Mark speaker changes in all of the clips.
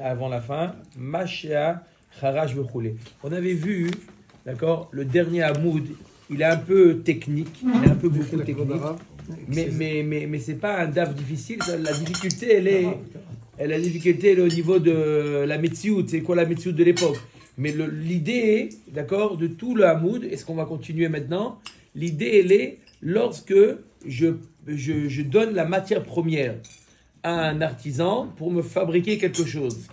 Speaker 1: Avant la fin, Mashia Kharash Bechoulé. On avait vu, d'accord, le dernier Hamoud, il est un peu technique, il est un peu beaucoup technique, mais c'est pas un daf difficile. La difficulté, la difficulté, elle est au niveau de la Metsiout. C'est quoi la Metsiout de l'époque? Mais l'idée, d'accord, de tout le Hamoud, est-ce qu'on va continuer maintenant? L'idée, elle est lorsque je donne la matière première à un artisan pour me fabriquer quelque chose.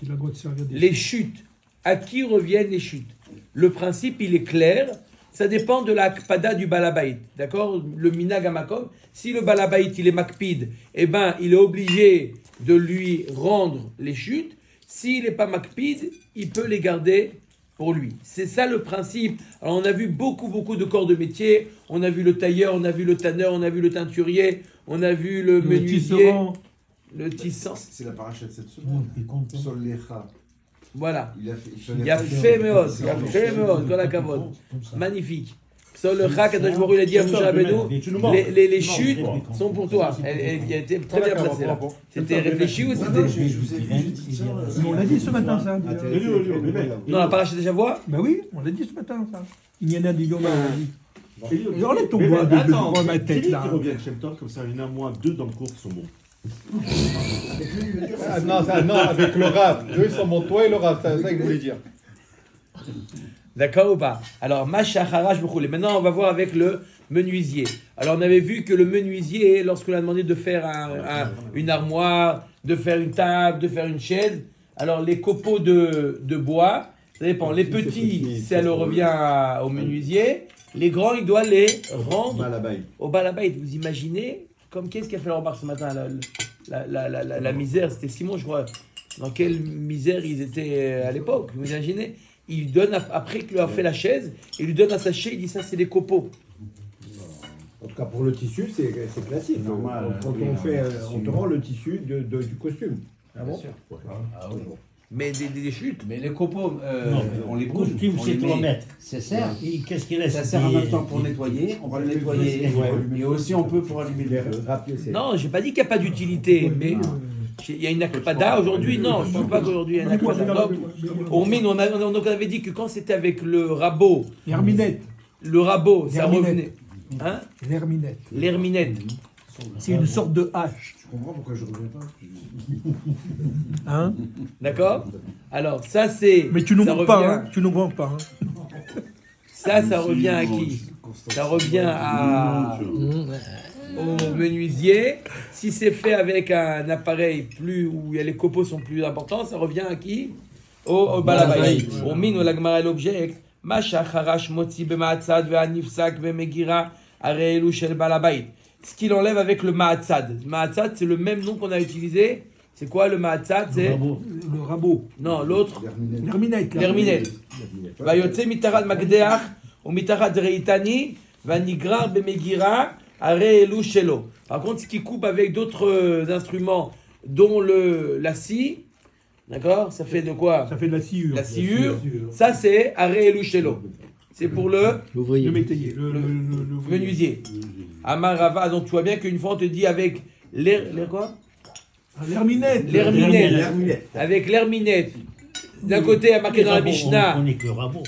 Speaker 1: Les chutes, à qui reviennent les chutes? Le principe, il est clair, ça dépend de la kpada du balabait, d'accord? Le minag amakom, si le balabait, il est makpid, eh ben, il est obligé de lui rendre les chutes. S'il n'est pas makpid, il peut les garder pour lui. C'est ça le principe. Alors, on a vu beaucoup de corps de métier. On a vu le tailleur, on a vu le tanneur, on a vu le teinturier, on a vu le menuisier. Le tissant.
Speaker 2: C'est la paracha de cette semaine. Sol Lecha.
Speaker 1: Voilà. Il a fait Meos. Dans la cavote. Magnifique. Sol Lecha, Kadosh Baruch Hu, il a dit à Moshe Rabbeinu, les chutes sont pour toi. Elle a été très bien placée là. C'était réfléchi ou c'était.
Speaker 3: On l'a dit ce matin, ça.
Speaker 1: Non, la paracha déjà voix.
Speaker 3: Ben oui, on l'a dit ce matin, ça. Il y en a des Yoma. Enlève ton bois de ma tête là.
Speaker 4: Qui revient de Shem Tov, comme ça, il y en a moins deux dans le cours qui sont bons.
Speaker 5: Non, avec le Rav. Eux, ils sont bons, toi et le Rav, c'est ça que je voulais dire.
Speaker 1: D'accord ou pas? Alors, Masha Kharash Bechoulé. Maintenant, on va voir avec le menuisier. Alors, on avait vu que le menuisier, lorsqu'on a demandé de faire une armoire, de faire une table, de faire une chaise, alors les copeaux de bois, ça dépend. Les petits, ça leur revient au menuisier. Les grands, il doit les rendre au balabait. Vous imaginez, comme qu'est-ce qui a fait la remarque ce matin, la misère, c'était Simon, je crois. Dans quelle misère ils étaient à l'époque, vous imaginez? Il donne, après qu'il a fait la chaise, il lui donne à sacher, il dit ça c'est des copeaux.
Speaker 6: En tout cas pour le tissu, c'est classique.
Speaker 4: Normal,
Speaker 6: quand on te rend le tissu du costume.
Speaker 1: Ah bon?
Speaker 7: Ah oui.
Speaker 1: Mais des chutes.
Speaker 7: Mais les copeaux, on les
Speaker 8: Le
Speaker 7: bouge.
Speaker 8: costume, c'est 3 mètres.
Speaker 7: Ça sert.
Speaker 8: Qu'est-ce qu'il reste?
Speaker 7: Ça sert en même temps pour nettoyer. On va le nettoyer. Et aussi, on peut pour allumer le feu.
Speaker 1: Non, j'ai pas dit qu'il n'y a pas d'utilité, mais il y a une akpada aujourd'hui. Non, je ne dis pas qu'aujourd'hui il y a une akpada. On avait dit que quand c'était avec le rabot,
Speaker 3: L'herminette.
Speaker 1: le rabot, ça
Speaker 3: L'herminette.
Speaker 1: revenait. Hein?
Speaker 3: L'herminette.
Speaker 1: L'herminette.
Speaker 3: C'est une sorte de hache.
Speaker 2: Tu comprends pourquoi je ne reviens pas?
Speaker 3: Hein?
Speaker 1: D'accord? Alors, ça c'est.
Speaker 3: Mais tu nous
Speaker 1: ça
Speaker 3: vends pas,
Speaker 1: revient-
Speaker 3: hein? Tu nous vends pas, hein?
Speaker 1: Ça revient à qui? Ça revient au menuisier. Si c'est fait avec un appareil où les copeaux sont plus importants, ça revient à qui? Au balabait. Au min ou la Gemara l'objecte. Masha Kharash motzi b'ma'atzad ve'anifsak ve'megira areelu shel balabait. Ce qu'il enlève avec le ma'atzad. Ma'atzad, c'est le même nom qu'on a utilisé. C'est quoi le ma'atzad? C'est
Speaker 3: Le rabot.
Speaker 1: non, l'autre.
Speaker 3: L'herminette.
Speaker 1: L'herminette. Vayotze mitarad magdeach ou mitarad reitani vanigrar bemegira areelu shelo. Par contre, ce qui coupe avec d'autres instruments, dont la scie, d'accord, ça fait de quoi?
Speaker 3: Ça fait de la sciure.
Speaker 1: La sciure. Ça c'est areelu shelo. C'est pour le
Speaker 3: Le métayer. Le
Speaker 1: menuisier. Amarava, donc tu vois bien qu'une fois on te dit avec quoi?
Speaker 3: L'herminette.
Speaker 1: L'herminette. Avec l'herminette. D'un côté, il y a marqué dans la Mishnah.
Speaker 8: On connaît que le rabot.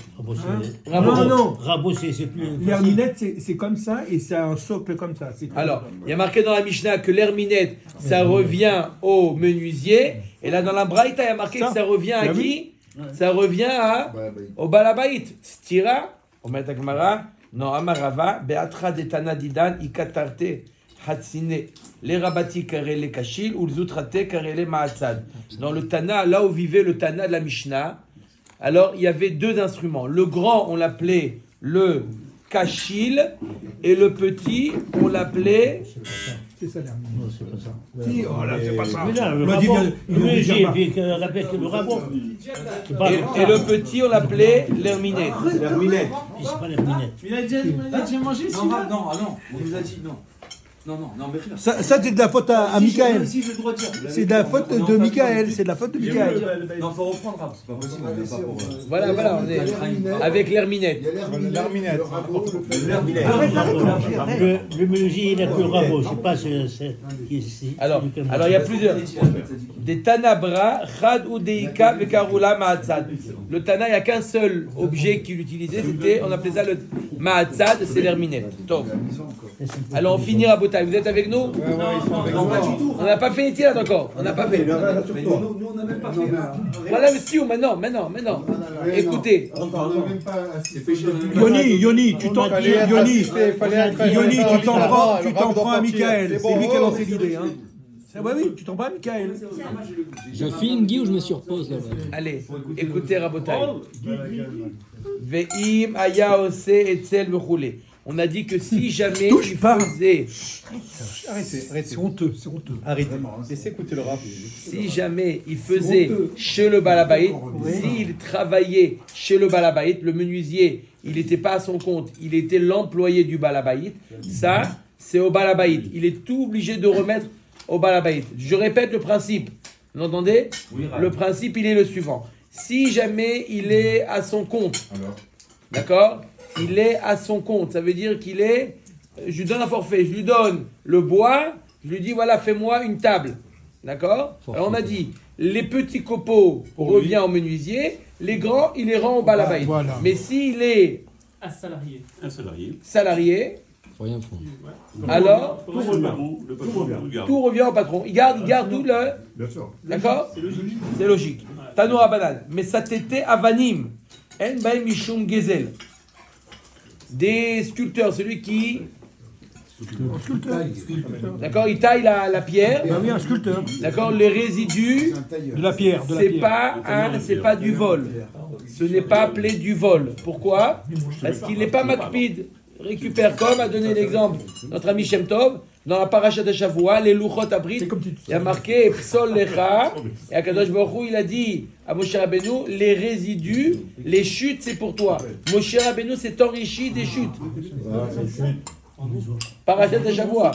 Speaker 3: Non.
Speaker 8: Rabot, c'est plus.
Speaker 3: L'herminette, c'est comme ça et c'est un socle comme ça.
Speaker 1: Alors, il y a marqué dans la Mishnah que l'herminette, ça revient au menuisier. Et là, dans la Braïta, il y a marqué que ça revient à qui? Ça revient au balabait. Stira, on met à Gemara. Non, Amarava, Beatra de Tana Didan, Ikatarte, Hatsine, les rabati karele kashil, ou l'zoutrate karele ma'atzad. Dans le Tana, là où vivait le Tana de la Mishnah, alors il y avait deux instruments. Le grand, on l'appelait le kashil, et le petit, on l'appait.
Speaker 3: C'est ça l'herminette.
Speaker 8: Non, c'est pas ça.
Speaker 3: Si, oh là, c'est pas ça.
Speaker 8: Mais là, le
Speaker 3: On l'a dit
Speaker 8: rabot.
Speaker 3: bien, il
Speaker 8: Oui,
Speaker 3: nous
Speaker 8: j'ai
Speaker 3: dit
Speaker 8: vu qu'on appelle que le rabot.
Speaker 1: Et le petit, on l'appelait l'herminette.
Speaker 4: L'herminette.
Speaker 8: C'est pas l'herminette.
Speaker 7: Il a déjà mangé
Speaker 2: Non, on nous a dit non.
Speaker 3: Ça, c'est de la faute à Michael.
Speaker 7: Si, j'ai le droit de dire.
Speaker 3: C'est de la faute de Michael. C'est de la faute de Michael.
Speaker 9: Non, faut reprendre, Rab, c'est pas possible. On est pas pour,
Speaker 1: Voilà, on est avec l'herminette.
Speaker 6: Il y a l'herminette, le rabot,
Speaker 8: Le menuisier, il n'a que le rabot. Je sais pas si c'est.
Speaker 1: Alors, il y a plusieurs. Des Tanabra, Chad ou Deika, Vekarula, Maatzad. Le Tana, il n'y a qu'un seul objet qu'il utilisait, on appelait ça le Maatzad, c'est l'herminette. Top. Alors, on finira à Botaï. Vous êtes avec nous?
Speaker 9: Non, pas du tout.
Speaker 1: On n'a pas fait Etienne encore. On n'a pas fait.
Speaker 9: Mais nous, on n'a même pas fait.
Speaker 1: Voilà le Sioux, maintenant. Écoutez.
Speaker 3: Yoni, tu t'en prends à Michael. C'est lui qui a lancé l'idée. Hein. Oui, tu t'en prends à Michael.
Speaker 10: Je filme Guy ou je me surpose là-bas?
Speaker 1: Allez, écoutez Rabotai. Ve'im aya ose etzel v'choulé. On a dit que si jamais il faisait...
Speaker 5: Arrêtez.
Speaker 3: C'est honteux.
Speaker 5: Arrêtez. Laissez écouter le rap.
Speaker 1: Si jamais il faisait chez le Balabait, s'il travaillait chez le Balabait, le menuisier, il n'était pas à son compte, il était l'employé du Balabait, ça, c'est au Balabait. Il est tout obligé de remettre au Balabait. Je répète le principe. Vous entendez? Le principe, il est le suivant. Si jamais il est à son compte, d'accord? Il est à son compte. Ça veut dire qu'il est... Je lui donne un forfait. Je lui donne le bois. Je lui dis, voilà, fais-moi une table. D'accord? Alors on a dit, les petits copeaux revient au menuisier. Les grands, il les rend au Balabait.
Speaker 3: Voilà.
Speaker 1: Mais s'il est
Speaker 4: Un
Speaker 1: salarié,
Speaker 10: Faut rien fondre.
Speaker 1: alors
Speaker 4: tout
Speaker 1: tout revient au patron. Il garde tout le...
Speaker 2: Bien sûr.
Speaker 1: D'accord? C'est logique. Tanoura banal. Mais ça t'était avanim. En baim mishum gezel. Des sculpteurs, celui qui... D'accord, il taille la pierre.
Speaker 3: Ah oui, un sculpteur.
Speaker 1: D'accord, les résidus,
Speaker 3: De la pierre.
Speaker 1: c'est pas du vol. Ce n'est pas appelé du vol. Pourquoi? Parce qu'il n'est pas makpid. Récupère comme a donné l'exemple notre ami Shem Tov dans la paracha de Shavua, les Luchot Abrit. Il y a marqué Psol Lecha et Akadosh Baruch Hu, il a dit à Moshe Rabbeinu, les résidus, les chutes, c'est pour toi. Moshe Rabbeinu s'est enrichi des chutes. Paracha de Shavua.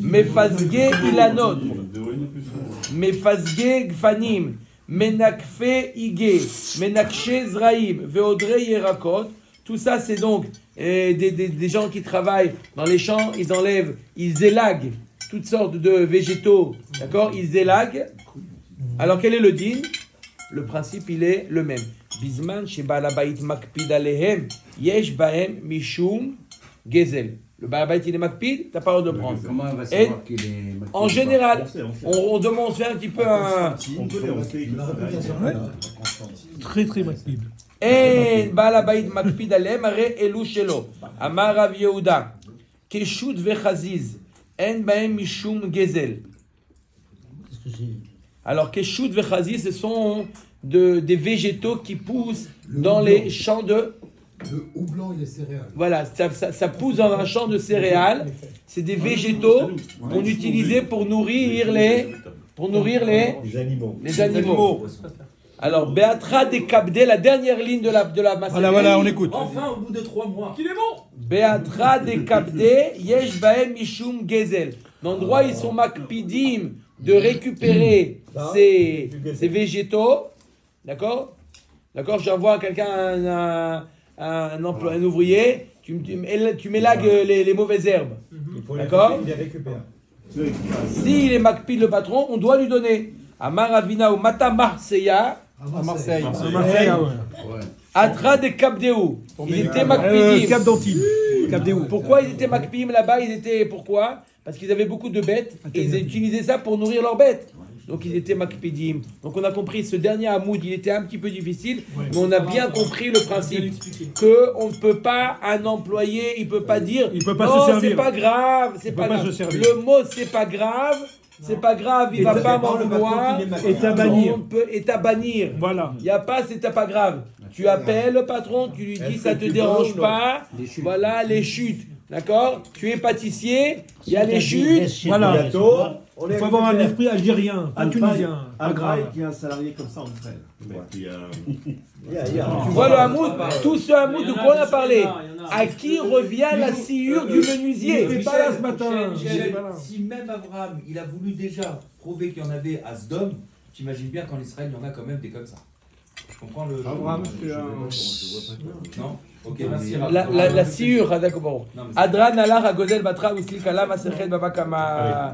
Speaker 1: Mefazge ilanot, mefazge gfanim, menakfe ige, menakshe zraim, veodre yerakot. Tout ça, c'est donc des gens qui travaillent dans les champs, ils élaguent toutes sortes de végétaux, d'accord? Ils élaguent. Alors, quel est le din? Le principe, il est le même. Bisman sheba labait makpid alehem, yesh bahem mishum gezel. Le balabait, il est makpid, t'as pas le droit de prendre.
Speaker 7: Comment on va
Speaker 1: Et
Speaker 7: savoir qu'il est makpid?
Speaker 1: en général,
Speaker 4: On sait.
Speaker 1: on demande, on fait un petit peu un...
Speaker 4: On sait.
Speaker 3: Très, très maquille.
Speaker 1: En balabait makpid alehem, are elu shelo. Amar Rav Yehuda, keshut vechaziz, en bahem mishum gezel. Alors, keshut vechaziz, ce sont des végétaux qui poussent dans les champs de...
Speaker 6: Le houblon et les céréales.
Speaker 1: Voilà, ça pousse dans un champ de céréales. C'est des végétaux qu'on utilisait pour nourrir les animaux. Alors, Beatra de Kabde, la dernière ligne de la masse.
Speaker 3: Voilà, on écoute.
Speaker 9: Enfin, au bout de 3 mois. Qu'il est bon.
Speaker 1: Beatra de Kabde, Yesh Bahem Mishum Gezel. L'endroit, ils sont makpidim de récupérer ces végétaux. D'accord? J'envoie à quelqu'un un ouvrier, tu m'élagues les mauvaises herbes. D'accord? S'il est makpid le patron, on doit lui donner. Amar Avina ou Mata Marseilla.
Speaker 5: À Marseille.
Speaker 1: Atra de Kabdeu. Ils étaient makpidim.
Speaker 3: Cap d'Antibes. Cap des Hauts.
Speaker 1: Pourquoi ils étaient makpidim là-bas? Pourquoi? Parce qu'ils avaient beaucoup de bêtes et ils utilisaient ça pour nourrir leurs bêtes. Donc ils étaient makpidim. Donc on a compris, ce dernier hamoud, il était un petit peu difficile, mais on a bien compris le principe que on ne peut pas, un employé, il peut pas dire
Speaker 3: Il peut pas
Speaker 1: non,
Speaker 3: se servir.
Speaker 1: c'est pas grave, c'est
Speaker 3: Il
Speaker 1: pas
Speaker 3: peut pas
Speaker 1: grave.
Speaker 3: se servir.
Speaker 1: Le mot c'est pas grave, c'est pas grave, il va pas m'en vouloir.
Speaker 3: Et à bannir.
Speaker 1: Et à bannir.
Speaker 3: Voilà.
Speaker 1: Il n'y a pas, c'est pas grave. Tu appelles le patron, tu lui dis ça te dérange pas. Voilà les chutes. d'accord, tu es pâtissier, il y a les chutes,
Speaker 3: Voilà.
Speaker 6: On
Speaker 3: Il faut avoir un esprit algérien, pas tunisien.
Speaker 6: Un
Speaker 3: Pas
Speaker 6: braille
Speaker 3: grave.
Speaker 6: qui est un salarié comme ça en Israël.
Speaker 1: tu vois le hamoud, tout ce hamoud de quoi on a parlé, à qui revient la sciure du menuisier?
Speaker 3: Il n'était pas là ce matin.
Speaker 9: Michel, si même Abraham, il a voulu déjà prouver qu'il y en avait à Sdom, t'imagines bien qu'en Israël, il y en a quand même des comme ça. Je comprends le...
Speaker 3: Abraham, c'est un...
Speaker 9: Non. Ok, merci.
Speaker 1: La sciure, d'accord.
Speaker 9: Non, mais
Speaker 1: Adran alar agozel batra usli kala masechet babakama.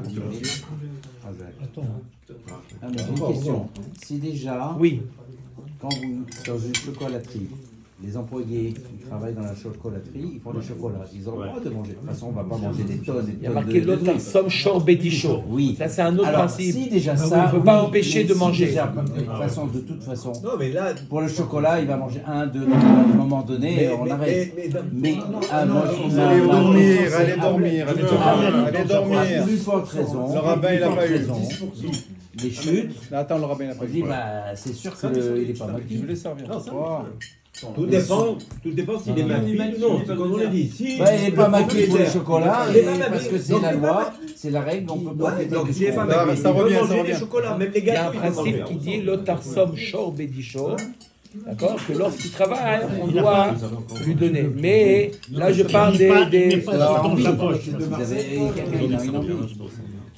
Speaker 7: Ah, mais j'ai une question. Si déjà,
Speaker 1: Oui.
Speaker 7: quand vous, dans une chocolaterie, les employés qui travaillent dans la chocolaterie, ils font des chocolats. Ils ont le droit de manger. De toute façon, on ne va pas manger des tonnes et des tonnes.
Speaker 1: Il y a marqué l'autre somme shor bedicho.
Speaker 7: Oui.
Speaker 1: Ça, c'est un autre
Speaker 7: Alors,
Speaker 1: principe.
Speaker 7: si déjà ça,
Speaker 1: on ne peut pas empêcher de
Speaker 7: si
Speaker 1: manger.
Speaker 7: Déjà, de toute façon,
Speaker 6: Non, mais là.
Speaker 7: pour le chocolat, il va manger 1, 2, 3, à un moment donné, on arrête. Mais
Speaker 5: Allez dormir, allez dormir, allez dormir, allez dormir.
Speaker 7: Plus forte raison.
Speaker 5: Le rabbin, il n'a pas eu.
Speaker 7: Les chutes.
Speaker 5: Attends, le rabbin, il n'a
Speaker 7: On
Speaker 5: pas
Speaker 7: dit,
Speaker 5: eu.
Speaker 7: bah, c'est sûr qu'il n'est pas mal.
Speaker 5: Je vais les servir.
Speaker 6: Tout dépend s'il est maquillé ou non. C'est comme on l'a dit. Si
Speaker 7: Bah, il n'est pas maquillé pour le chocolat,
Speaker 6: Il est pas
Speaker 7: parce
Speaker 6: maquillé.
Speaker 7: que c'est
Speaker 6: Donc,
Speaker 7: la
Speaker 6: il est pas
Speaker 7: loi,
Speaker 6: maquillé.
Speaker 7: c'est la règle, on peut pas
Speaker 6: Ouais,
Speaker 7: fêter
Speaker 6: donc
Speaker 7: que
Speaker 6: s'il est
Speaker 7: ce
Speaker 6: pas
Speaker 7: qu'on
Speaker 5: Ça
Speaker 6: maquillé,
Speaker 5: revient,
Speaker 6: il peut
Speaker 5: ça
Speaker 6: manger
Speaker 5: revient.
Speaker 6: des chocolats, même les
Speaker 1: Il y a
Speaker 6: gars.
Speaker 1: un principe qui dit l'otar somme shor bedicho. D'accord, que lorsqu'il travaille, on doit lui donner. Mais là, je parle des
Speaker 7: dans
Speaker 8: sa poche.
Speaker 7: Vous avez quelqu'un, il a une envie.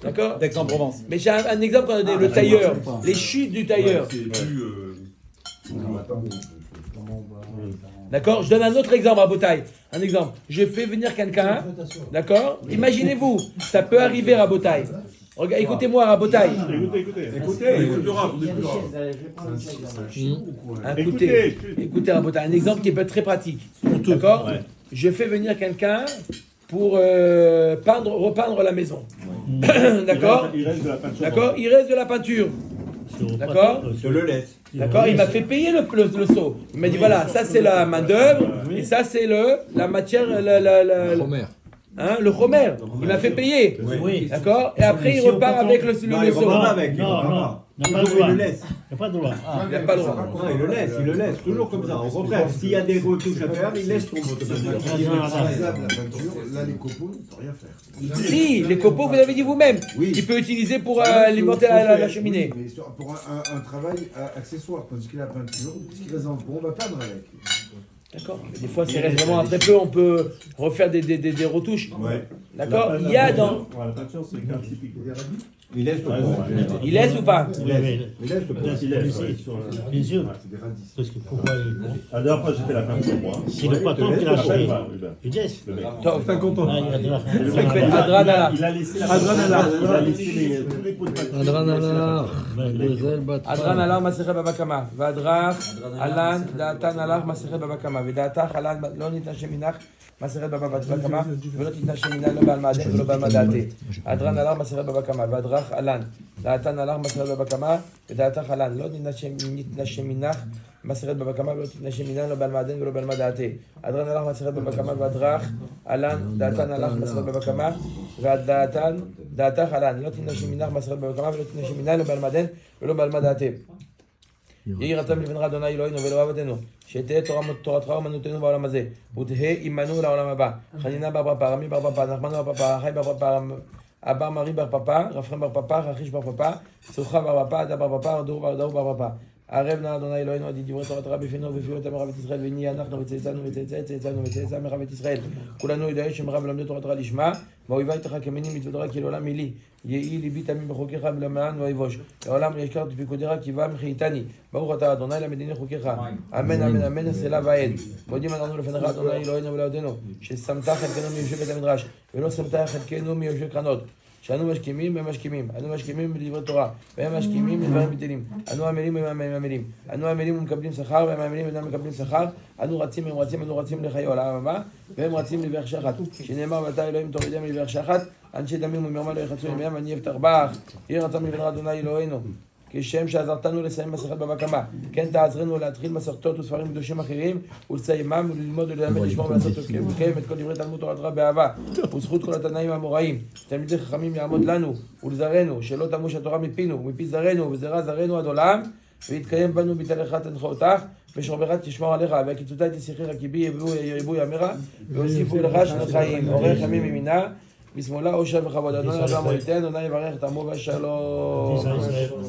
Speaker 1: d'accord.
Speaker 5: D'Aix-en-Provence.
Speaker 1: Mais j'ai un exemple qu'on a donné, le tailleur, les chutes du tailleur.
Speaker 4: C'est plus.
Speaker 1: D'accord. Je donne un autre exemple à Botaï. Un exemple. Je fais venir quelqu'un. D'accord. Imaginez-vous, ça peut arriver à Botaï. Regarde, écoutez-moi à Botaï.
Speaker 4: Écoutez le rap,
Speaker 1: Écoutez à Botaï. Un exemple qui peut être très pratique. D'accord. Je fais venir quelqu'un pour repeindre la maison. D'accord.
Speaker 4: Il reste de la peinture.
Speaker 1: D'accord. Il reste de la peinture. D'accord.
Speaker 6: Je le laisse.
Speaker 1: D'accord, il m'a fait payer le seau. Il m'a dit voilà, ça c'est la main d'œuvre et ça c'est la matière, le chomer. Il m'a fait payer.
Speaker 8: Oui.
Speaker 1: D'accord. Et après il repart avec le
Speaker 6: Non, il
Speaker 1: seau.
Speaker 6: repart avec.
Speaker 8: Non, il n'a pas le
Speaker 6: Il
Speaker 8: droit.
Speaker 6: le laisse.
Speaker 8: Il n'a pas le droit.
Speaker 1: Il n'a pas le droit.
Speaker 6: Non, il le laisse. Toujours comme ça. Au contraire, s'il y a des retouches à faire, il laisse tomber automatiquement.
Speaker 2: La peinture, là, les copeaux, il ne faut rien faire.
Speaker 1: Si, les copeaux, vous l'avez dit vous-même.
Speaker 2: Oui.
Speaker 1: Il peut utiliser pour alimenter la cheminée.
Speaker 2: Oui, mais pour un travail accessoire, tandis que la peinture, ce qui reste dans le pot, on va peindre avec.
Speaker 1: D'accord. Des fois, c'est vraiment un très peu, on peut refaire des retouches.
Speaker 4: Ouais.
Speaker 1: D'accord. Il y a dans.
Speaker 4: La peinture, c'est un typique.
Speaker 6: Il laisse le pot.
Speaker 1: Il laisse ou pas?
Speaker 6: Il laisse le pot.
Speaker 8: Bien sûr.
Speaker 2: C'est des radis.
Speaker 8: Parce que pourquoi
Speaker 4: La dernière fois, j'ai fait la peinture, moi.
Speaker 8: c'est le patron qui l'a acheté. Il laisse.
Speaker 4: Le mec.
Speaker 1: Top.
Speaker 3: 50 ans.
Speaker 8: Ah, il y a de la...
Speaker 1: Adran Allah.
Speaker 4: Il a laissé la
Speaker 3: Adran Allah.
Speaker 4: Il a laissé tous les pots de peinture.
Speaker 10: Adran Allah, Gozel Batra.
Speaker 1: Adran Allah masechet babakama, vadrach alan datan Allah masechet babakama, vedatach alan lo nitna sheminach masechet babakama, velo nitna sheminach lo balmadet velo balmadate. Adran Allah masechet babakama, vadrach alan datan Allah masechet babakama, vedatach alan lo nitna sheminach masechet babakama, velo nitna sheminach lo balmadet velo balmadate. Adran Allah masechet babakama, vadrach alan datan Allah masechet babakama, vedatan דעתך עלן, לא תנשי מנך מסכת בבקמה ולא תנשי מנך לא בעלמדן ולא בעלמדעתה. יהי רצון מלבנך אדוני אלוהינו ואלוהיו אבותינו, שתהא תורתך אומנותנו בעולם הזה, ותהא עמנו לעולם הבא. חנינה בר פפא, רמי בר פפא, נחמנו בר פפא, חי בר פפא, אבר מרי בר פפא, רפרם בר פפא, חכיש בר פפא, צוחה בר פפא, עדה בר פפא, דור בר פפא. ערב נא אדוני אלוהינו עד דברי תורתך בפינו ובפיו את מרב את ישראל ונהיה אנחנו וצאצאנו וצאצאי מרב את ישראל כולנו ידעי שמרב ולמדו תורתך לשמה ואויבי תחכמני מצוותך כי לעולם מלי יהי ליבי תמים בחוקיך ולמען ואיבוש לעולם ישכח את פיקודיך כי בא מחייתני ברוך אתה אדוני למדיני חוקיך אמן אמן אמן סלע ועד מודים אנו לפניך אדוני אלוהינו ולעודנו ששמת חלקנו מיושבי בית המדרש ולא שמת חלקנו מיושבי קרנות שאנו משכימים והם משכימים, אנו משכימים בדברי תורה, והם משכימים בדברים בטלים, אנו עמלים והם עמלים, אנו עמלים ומקבלים שכר, והם עמלים ואינם מקבלים שכר, אנו רצים והם רצים, אנו רצים לחיי עולם הבא, והם רצים לבאר שחת, שנאמר ואתה אלוהים תורידם לבאר שחת, אנשי דמים ומרמה לא יחצו ימיהם, אני אבטח בך, יהי רצון מלבנך אדוני אלוהינו, כשם שעזרתנו לסיים מסכת בבא קמא, כן תעזרנו להתחיל מסכתות וספרים קדושים אחרים ולסיימם וללמוד וללמד לשמור ולעשות ולקיים את כל דברי תלמוד תורתך באהבה וזכות כל התנאים האמוראים תלמידי חכמים יעמוד לנו ולזרענו שלא תמוש התורה מפינו ומפי זרענו וזרע זרענו עד עולם ויתקיים בנו בתהלך תנחה אותך, ושומרך תשמור עליך, והקיצותה תשיחך כי בי יריבו ימירה, והוסיפו לך שנות חיים, אורך ימים ימינה, בשמאלה עושר וכבוד, אדוני אדם לא ייתן, אדוני יברך את עמו ושלום.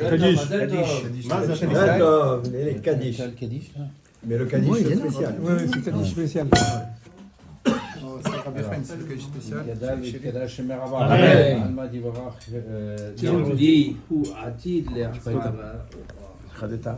Speaker 3: קדיש.
Speaker 6: מה זה
Speaker 5: D'accord, les Kaddish.
Speaker 7: le Kaddish là.
Speaker 5: Mais le Kaddish c'est spécial.
Speaker 3: Ouais, c'est Kaddish spécial.
Speaker 7: ידע ויתקדש שמר רבה.
Speaker 10: אמן.
Speaker 7: עלמא יברך.
Speaker 10: יהודי הוא עתיד להחזיר.
Speaker 1: חדתה.